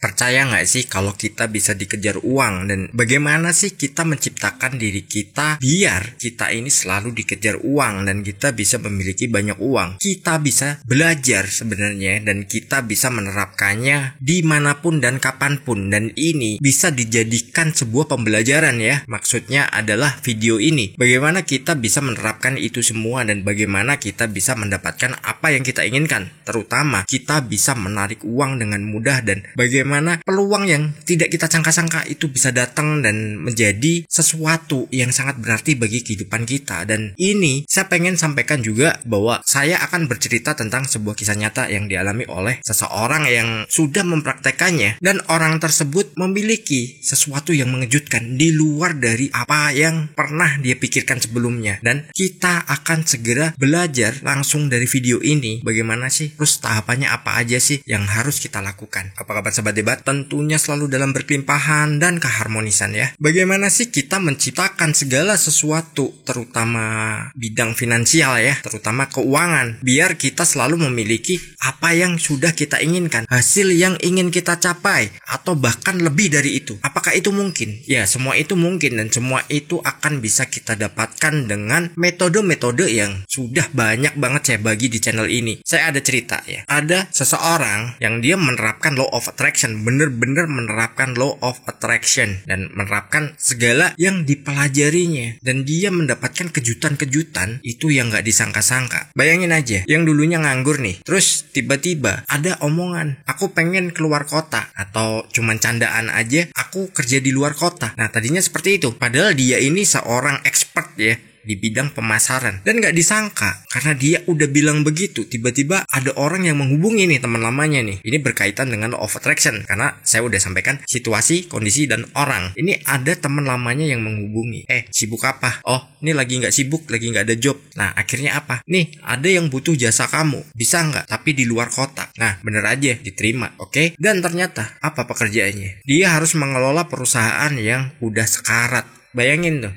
Percaya nggak sih kalau kita bisa dikejar uang, dan bagaimana sih kita menciptakan diri kita biar kita ini selalu dikejar uang dan kita bisa memiliki banyak uang? Kita bisa belajar sebenarnya dan kita bisa menerapkannya dimanapun dan kapanpun, dan ini bisa dijadikan sebuah pembelajaran ya. Maksudnya adalah video ini bagaimana kita bisa menerapkan itu semua dan bagaimana kita bisa mendapatkan apa yang kita inginkan, terutama kita bisa menarik uang dengan mudah dan bagaimana peluang yang tidak kita sangka-sangka itu bisa datang dan menjadi sesuatu yang sangat berarti bagi kehidupan kita. Dan ini saya pengen sampaikan juga bahwa saya akan bercerita tentang sebuah kisah nyata yang dialami oleh seseorang yang sudah mempraktekannya, dan orang tersebut memiliki sesuatu yang mengejutkan di luar dari apa yang pernah dia pikirkan sebelumnya. Dan kita akan segera belajar langsung dari video ini bagaimana sih, terus tahapannya apa aja sih yang harus kita lakukan. Apa kabar sahabat debat? Tentunya selalu dalam berkelimpahan dan keharmonisan ya. Bagaimana sih kita menciptakan segala sesuatu, terutama bidang finansial ya, terutama keuangan, biar kita selalu memiliki apa yang sudah kita inginkan, hasil yang ingin kita capai, atau bahkan lebih dari itu. Apakah itu mungkin? Ya, semua itu mungkin, dan semua itu akan bisa kita dapatkan dengan metode-metode yang sudah banyak banget saya bagi di channel ini. Saya ada cerita ya, ada seseorang yang dia menerapkan law of attraction, bener-bener menerapkan law of attraction dan menerapkan segala yang dipelajarinya, dan dia mendapatkan kejutan-kejutan itu yang gak disangka-sangka. Bayangin aja, yang dulunya nganggur nih, terus tiba-tiba ada omongan, aku pengen keluar kota, atau cuman candaan aja, aku kerja di luar kota. Nah, tadinya seperti itu, padahal dia ini seorang expert ya di bidang pemasaran, dan gak disangka karena dia udah bilang begitu, tiba-tiba ada orang yang menghubungi nih, teman lamanya nih. Ini berkaitan dengan law of attraction karena saya udah sampaikan situasi, kondisi, dan orang. Ini ada teman lamanya yang menghubungi, sibuk apa? Oh, ini lagi gak sibuk, lagi gak ada job. Nah, akhirnya apa? Nih, ada yang butuh jasa kamu, bisa nggak? Tapi di luar kota. Nah, bener aja, diterima, oke? Dan ternyata apa pekerjaannya? Dia harus mengelola perusahaan yang udah sekarat. Bayangin tuh,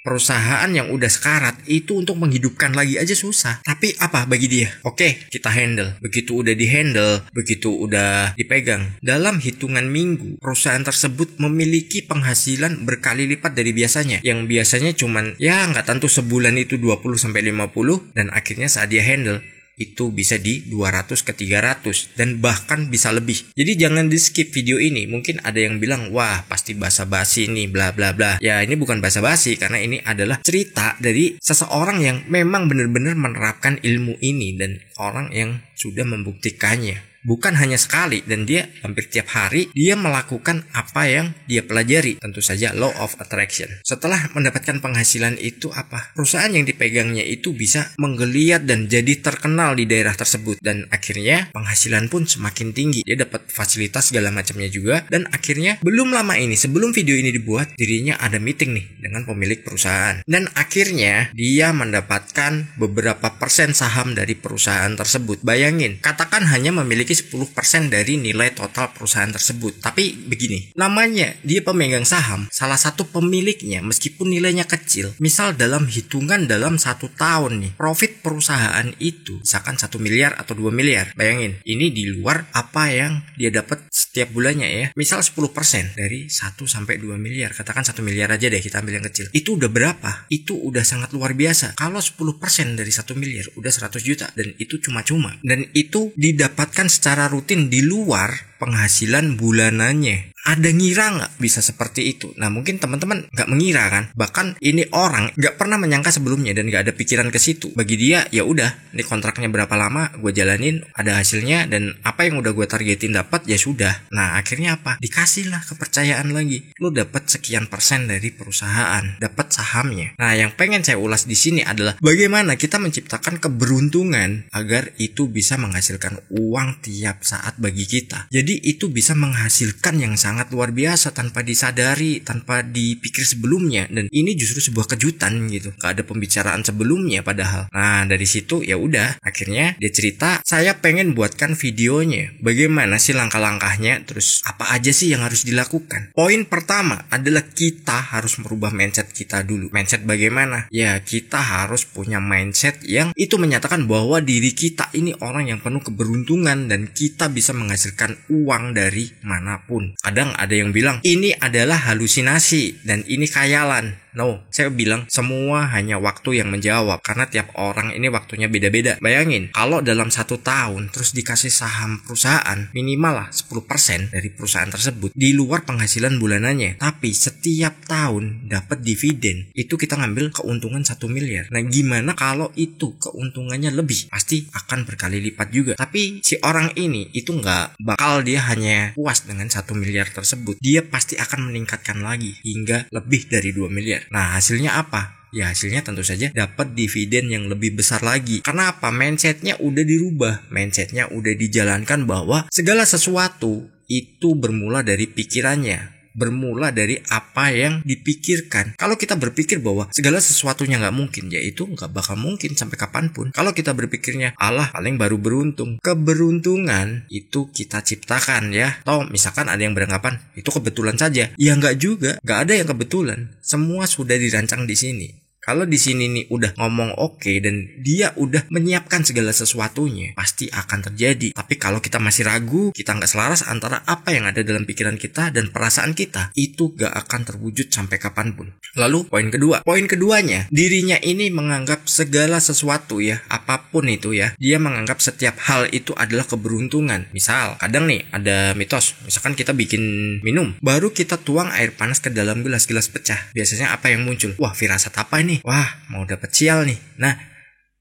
perusahaan yang udah sekarat itu untuk menghidupkan lagi aja susah. Tapi apa bagi dia? Oke, kita handle. Begitu udah di-handle, begitu udah dipegang, dalam hitungan minggu perusahaan tersebut memiliki penghasilan berkali lipat dari biasanya. Yang biasanya cuman ya nggak tentu sebulan itu 20-50, dan akhirnya saat dia handle itu bisa di 200 ke 300 dan bahkan bisa lebih. Jadi jangan di skip video ini. Mungkin ada yang bilang, wah pasti basa-basi nih bla bla bla. Ya, ini bukan basa-basi karena ini adalah cerita dari seseorang yang memang benar-benar menerapkan ilmu ini dan orang yang sudah membuktikannya. Bukan hanya sekali, dan dia hampir tiap hari dia melakukan apa yang dia pelajari, tentu saja law of attraction. Setelah mendapatkan penghasilan itu apa? Perusahaan yang dipegangnya itu bisa menggeliat dan jadi terkenal di daerah tersebut, dan akhirnya penghasilan pun semakin tinggi. Dia dapat fasilitas segala macamnya juga, dan akhirnya belum lama ini, sebelum video ini dibuat, dirinya ada meeting nih dengan pemilik perusahaan, dan akhirnya dia mendapatkan beberapa persen saham dari perusahaan tersebut. Bayangin, katakan hanya memiliki 10% dari nilai total perusahaan tersebut. Tapi begini, namanya dia pemegang saham, salah satu pemiliknya meskipun nilainya kecil, misal dalam hitungan dalam 1 tahun nih, profit perusahaan itu misalkan 1 miliar atau 2 miliar. Bayangin, ini di luar apa yang dia dapat setiap bulannya ya. Misal 10% dari 1 sampai 2 miliar, katakan 1 miliar aja deh, kita ambil yang kecil. Itu udah berapa? Itu udah sangat luar biasa. Kalau 10% dari 1 miliar udah 100 juta, dan itu cuma-cuma, dan itu didapatkan secara rutin di luar penghasilan bulanannya. Ada ngira nggak bisa seperti itu? Nah, mungkin teman-teman nggak mengira kan? Bahkan ini orang nggak pernah menyangka sebelumnya dan nggak ada pikiran ke situ. Bagi dia, ya udah, ini kontraknya berapa lama, gue jalanin, ada hasilnya, dan apa yang udah gue targetin dapat, ya sudah. Nah, akhirnya apa? Dikasihlah kepercayaan lagi. Lu dapat sekian persen dari perusahaan, dapat sahamnya. Nah, yang pengen saya ulas di sini adalah bagaimana kita menciptakan keberuntungan agar itu bisa menghasilkan uang tiap saat bagi kita. Jadi itu bisa menghasilkan yang sangat sangat luar biasa tanpa disadari, tanpa dipikir sebelumnya, dan ini justru sebuah kejutan gitu. Gak ada pembicaraan sebelumnya padahal. Nah, dari situ ya udah, akhirnya dia cerita, saya pengen buatkan videonya. Bagaimana sih langkah-langkahnya? Terus apa aja sih yang harus dilakukan? Poin pertama adalah kita harus merubah mindset kita dulu. Mindset bagaimana? Ya, kita harus punya mindset yang itu menyatakan bahwa diri kita ini orang yang penuh keberuntungan dan kita bisa menghasilkan uang dari manapun. Kadang ada yang bilang ini adalah halusinasi dan ini khayalan. No, saya bilang semua hanya waktu yang menjawab, karena tiap orang ini waktunya beda-beda. Bayangin, kalau dalam 1 tahun terus dikasih saham perusahaan, minimal lah 10% dari perusahaan tersebut di luar penghasilan bulanannya, tapi setiap tahun dapat dividen, itu kita ngambil keuntungan 1 miliar. Nah, gimana kalau itu keuntungannya lebih? Pasti akan berkali lipat juga. Tapi si orang ini itu nggak bakal dia hanya puas dengan 1 miliar tersebut. Dia pasti akan meningkatkan lagi hingga lebih dari 2 miliar. Nah, hasilnya apa? Ya, hasilnya tentu saja dapat dividen yang lebih besar lagi. Karena apa? Mindsetnya udah dirubah. Mindsetnya udah dijalankan bahwa segala sesuatu itu bermula dari pikirannya, bermula dari apa yang dipikirkan. Kalau kita berpikir bahwa segala sesuatunya nggak mungkin, ya itu nggak bakal mungkin sampai kapanpun. Kalau kita berpikirnya, alah paling baru beruntung. Keberuntungan itu kita ciptakan ya. Atau misalkan ada yang beranggapan itu kebetulan saja. Ya nggak juga, nggak ada yang kebetulan. Semua sudah dirancang di sini. Kalau di sini nih udah ngomong oke dan dia udah menyiapkan segala sesuatunya, pasti akan terjadi. Tapi kalau kita masih ragu, kita nggak selaras antara apa yang ada dalam pikiran kita dan perasaan kita, itu gak akan terwujud sampai kapanpun. Lalu poin kedua, poin keduanya, dirinya ini menganggap segala sesuatu ya, apapun itu ya, dia menganggap setiap hal itu adalah keberuntungan. Misal, kadang nih ada mitos, misalkan kita bikin minum, baru kita tuang air panas ke dalam gelas pecah. Biasanya apa yang muncul? Wah, firasat apa ini? Wah, mau dapet sial nih. Nah,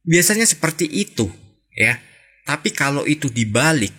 biasanya seperti itu ya. Tapi kalau itu dibalik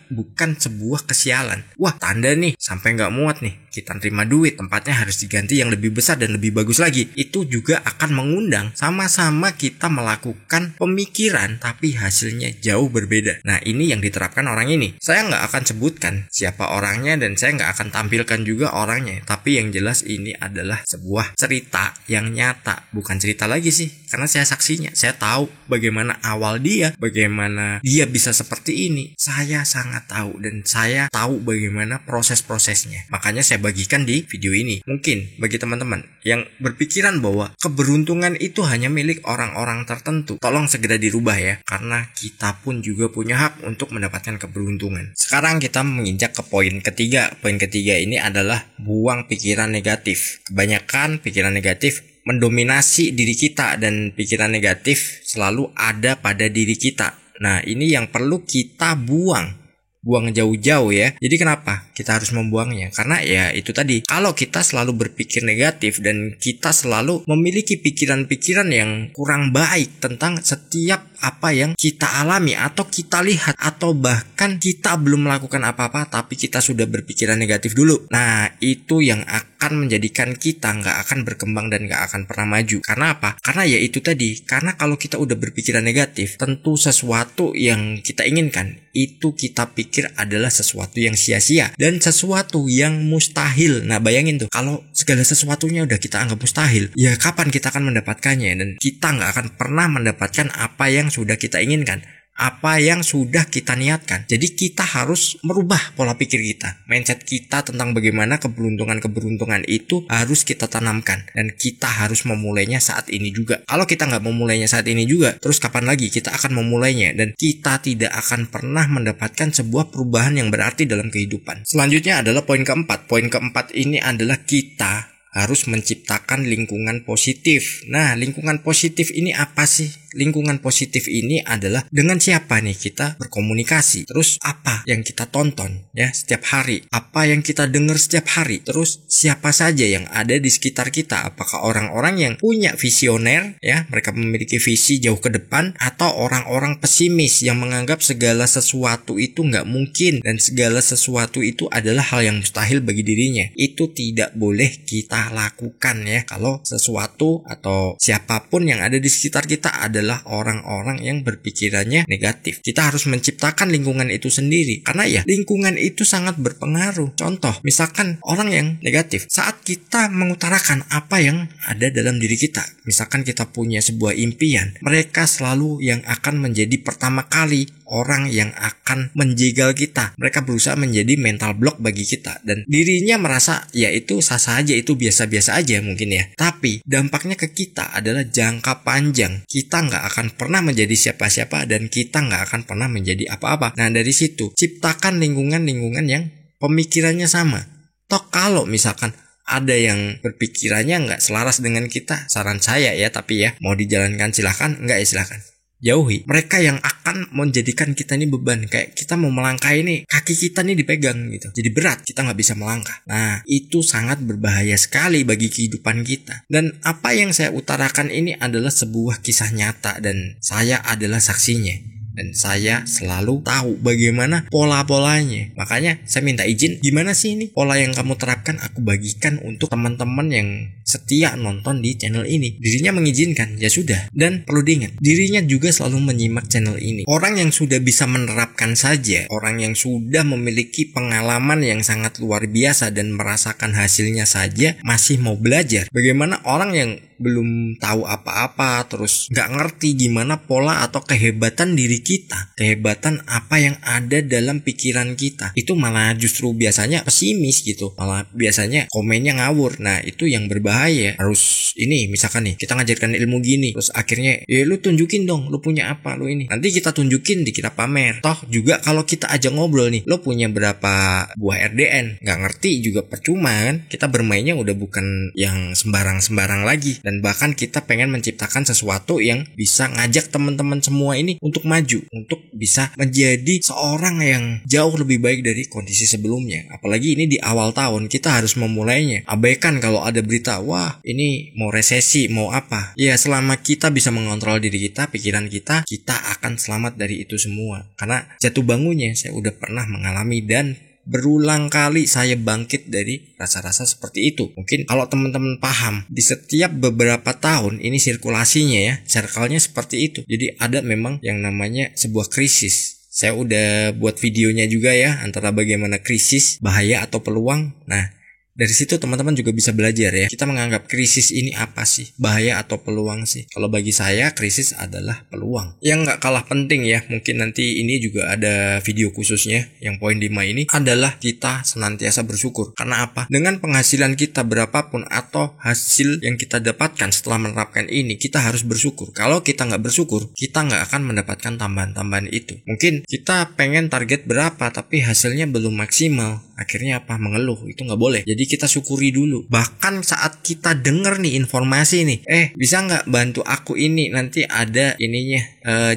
bukan sebuah kesialan. Wah, tanda nih sampai nggak muat nih, kita terima duit, tempatnya harus diganti yang lebih besar dan lebih bagus lagi. Itu juga akan mengundang sama-sama kita melakukan pemikiran tapi hasilnya jauh berbeda. Nah, ini yang diterapkan orang ini. Saya nggak akan sebutkan siapa orangnya dan saya nggak akan tampilkan juga orangnya. Tapi yang jelas ini adalah sebuah cerita yang nyata. Bukan cerita lagi sih, karena saya saksinya. Saya tahu bagaimana awal dia, bagaimana dia bisa seperti ini. Saya sangat tahu dan saya tahu bagaimana proses-prosesnya. Makanya saya bagikan di video ini. Mungkin bagi teman-teman yang berpikiran bahwa keberuntungan itu hanya milik orang-orang tertentu, tolong segera dirubah ya, karena kita pun juga punya hak untuk mendapatkan keberuntungan. Sekarang kita menginjak ke poin ketiga. Poin ketiga ini adalah buang pikiran negatif. Kebanyakan pikiran negatif mendominasi diri kita dan pikiran negatif selalu ada pada diri kita. Nah, ini yang perlu kita buang jauh-jauh ya. Jadi kenapa kita harus membuangnya? Karena ya itu tadi, kalau kita selalu berpikir negatif dan kita selalu memiliki pikiran-pikiran yang kurang baik tentang setiap apa yang kita alami atau kita lihat, atau bahkan kita belum melakukan apa-apa tapi kita sudah berpikiran negatif dulu. Nah, itu yang akan menjadikan kita nggak akan berkembang dan nggak akan pernah maju. Karena apa? Karena ya itu tadi, karena kalau kita udah berpikiran negatif, tentu sesuatu yang kita inginkan itu kita pikir adalah sesuatu yang sia-sia dan sesuatu yang mustahil. Nah, bayangin tuh, kalau segala sesuatunya udah kita anggap mustahil, ya kapan kita akan mendapatkannya? Dan kita nggak akan pernah mendapatkan apa yang sudah kita inginkan, apa yang sudah kita niatkan. Jadi kita harus merubah pola pikir kita, mindset kita tentang bagaimana keberuntungan itu harus kita tanamkan, dan kita harus memulainya saat ini juga. Kalau kita nggak memulainya saat ini juga, terus kapan lagi kita akan memulainya? Dan kita tidak akan pernah mendapatkan sebuah perubahan yang berarti dalam kehidupan. Selanjutnya adalah poin keempat. Poin keempat ini adalah kita harus menciptakan lingkungan positif. Nah, lingkungan positif ini apa sih? Lingkungan positif ini adalah dengan siapa nih kita berkomunikasi, terus apa yang kita tonton ya setiap hari, apa yang kita dengar setiap hari, terus siapa saja yang ada di sekitar kita, apakah orang-orang yang punya visioner ya, mereka memiliki visi jauh ke depan, atau orang-orang pesimis yang menganggap segala sesuatu itu nggak mungkin dan segala sesuatu itu adalah hal yang mustahil bagi dirinya. Itu tidak boleh kita lakukan ya. Kalau sesuatu atau siapapun yang ada di sekitar kita adalah adalah orang-orang yang berpikirannya negatif. Kita harus menciptakan lingkungan itu sendiri, karena ya lingkungan itu sangat berpengaruh. Contoh, misalkan orang yang negatif, saat kita mengutarakan apa yang ada dalam diri kita, misalkan kita punya sebuah impian, mereka selalu yang akan menjadi pertama kali orang yang akan menjegal kita. Mereka berusaha menjadi mental block bagi kita, dan dirinya merasa ya itu sah-sah aja, itu biasa-biasa aja mungkin ya. Tapi dampaknya ke kita adalah jangka panjang. Kita nggak akan pernah menjadi siapa-siapa, dan kita nggak akan pernah menjadi apa-apa. Nah, dari situ ciptakan lingkungan-lingkungan yang pemikirannya sama. Toh kalau misalkan ada yang berpikirannya nggak selaras dengan kita, saran saya ya, tapi ya mau dijalankan silahkan, nggak ya silahkan jauhi. Mereka yang akan menjadikan kita ini beban, kayak kita mau melangkah ini, kaki kita nih dipegang gitu, jadi berat, kita nggak bisa melangkah. Nah, itu sangat berbahaya sekali bagi kehidupan kita. Dan apa yang saya utarakan ini adalah sebuah kisah nyata, dan saya adalah saksinya. Dan saya selalu tahu bagaimana pola-polanya. Makanya saya minta izin, gimana sih ini pola yang kamu terapkan, aku bagikan untuk teman-teman yang setia nonton di channel ini. Dirinya mengizinkan, ya sudah. Dan perlu diingat, dirinya juga selalu menyimak channel ini. Orang yang sudah bisa menerapkan saja, orang yang sudah memiliki pengalaman yang sangat luar biasa dan merasakan hasilnya saja masih mau belajar. Bagaimana orang yang belum tahu apa-apa, terus nggak ngerti gimana pola atau kehebatan diri kita, kehebatan apa yang ada dalam pikiran kita, itu malah justru biasanya pesimis gitu, malah biasanya komennya ngawur. Nah, itu yang berbahaya. Harus ini, misalkan nih kita ngajarkan ilmu gini, terus akhirnya ya lu tunjukin dong lu punya apa, lu ini, nanti kita tunjukin dikira pamer. Toh juga kalau kita ajak ngobrol nih, lu punya berapa buah RDN, nggak ngerti juga percuma kan. Kita bermainnya udah bukan yang sembarang-sembarang lagi, dan bahkan kita pengen menciptakan sesuatu yang bisa ngajak teman-teman semua ini untuk maju, untuk bisa menjadi seorang yang jauh lebih baik dari kondisi sebelumnya. Apalagi ini di awal tahun, kita harus memulainya. Abaikan kalau ada berita, wah ini mau resesi, mau apa. Ya, selama kita bisa mengontrol diri kita, pikiran kita, kita akan selamat dari itu semua. Karena jatuh bangunnya saya udah pernah mengalami, dan berulang kali saya bangkit dari rasa-rasa seperti itu. Mungkin kalau teman-teman paham, di setiap beberapa tahun ini sirkulasinya ya, circle-nya seperti itu. Jadi ada memang yang namanya sebuah krisis. Saya udah buat videonya juga ya, antara bagaimana krisis, bahaya atau peluang. Nah, dari situ teman-teman juga bisa belajar ya. Kita menganggap krisis ini apa sih? Bahaya atau peluang sih? Kalau bagi saya krisis adalah peluang. Yang nggak kalah penting ya, mungkin nanti ini juga ada video khususnya. Yang poin 5 ini adalah kita senantiasa bersyukur. Karena apa? Dengan penghasilan kita berapapun atau hasil yang kita dapatkan setelah menerapkan ini, kita harus bersyukur. Kalau kita nggak bersyukur, kita nggak akan mendapatkan tambahan-tambahan itu. Mungkin kita pengen target berapa tapi hasilnya belum maksimal. Akhirnya apa? Mengeluh. Itu nggak boleh. Jadi kita syukuri dulu. Bahkan saat kita denger nih informasi nih, bisa nggak bantu aku ini, nanti ada ininya,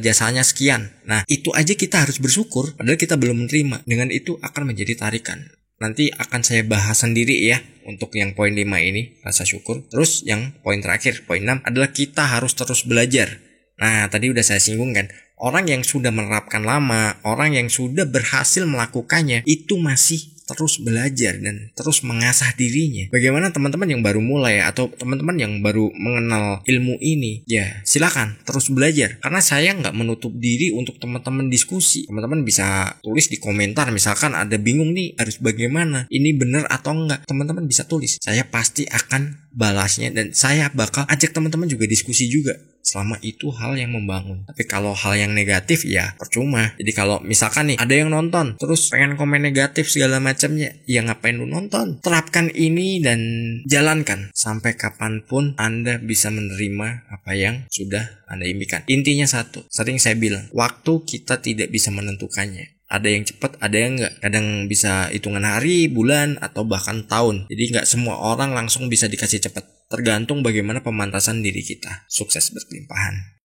jasanya sekian. Nah, itu aja kita harus bersyukur, padahal kita belum menerima. Dengan itu akan menjadi tarikan. Nanti akan saya bahas sendiri ya untuk yang poin 5 ini, rasa syukur. Terus yang poin terakhir, poin 6 adalah kita harus terus belajar. Nah, tadi udah saya singgung kan, orang yang sudah menerapkan lama, orang yang sudah berhasil melakukannya, itu masih terus belajar dan terus mengasah dirinya. Bagaimana teman-teman yang baru mulai atau teman-teman yang baru mengenal ilmu ini, ya silakan terus belajar. Karena saya nggak menutup diri untuk teman-teman diskusi. Teman-teman bisa tulis di komentar, misalkan ada bingung nih harus bagaimana, ini benar atau enggak, teman-teman bisa tulis. Saya pasti akan balasnya, dan saya bakal ajak teman-teman juga diskusi juga, selama itu hal yang membangun. Tapi kalau hal yang negatif ya percuma. Jadi kalau misalkan nih ada yang nonton terus pengen komen negatif segala macamnya, ya ngapain lu nonton? Terapkan ini dan jalankan sampai kapanpun Anda bisa menerima apa yang sudah Anda impikan. Intinya satu, sering saya bilang, waktu kita tidak bisa menentukannya. Ada yang cepat, ada yang enggak. Kadang bisa hitungan hari, bulan, atau bahkan tahun. Jadi enggak semua orang langsung bisa dikasih cepat. Tergantung bagaimana pemantasan diri kita. Sukses berkelimpahan.